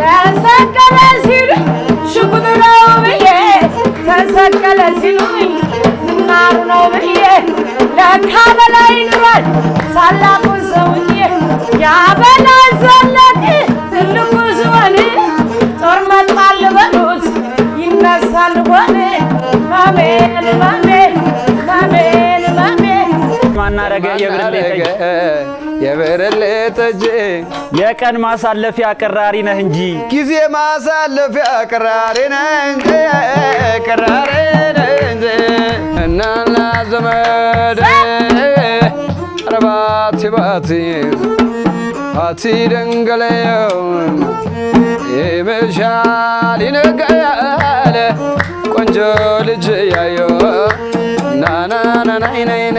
ተሰቀለ ሲሉ ሽጉጥ ነው ብዬ ተሰቀለ ሲሉኝ ዝናሩ ነው ብዬ ለካ በላይ ኑሯል ሳላቁ ሰውዬ ያበላ ዘለቅ ትልቁ ዝሆን ጦር መጣል በሉት ይነሳል ሆነ ማሜን ማሜን ማሜን ማሜን ማናረገ የብርሌ ጠጅ የቀን ማሳለፊያ ቅራሪ ነህ እንጂ ጊዜ ማሳለፊያ ቅራሪ ነህ እንጂ ቅራሪ ነህ እንጂ እናና ዘመድ ረባቲ ባቲ ባቲ ደንገለየው ይመሻል ይነጋል ቆንጆ ልጅ ያየው ናናናናይነይነ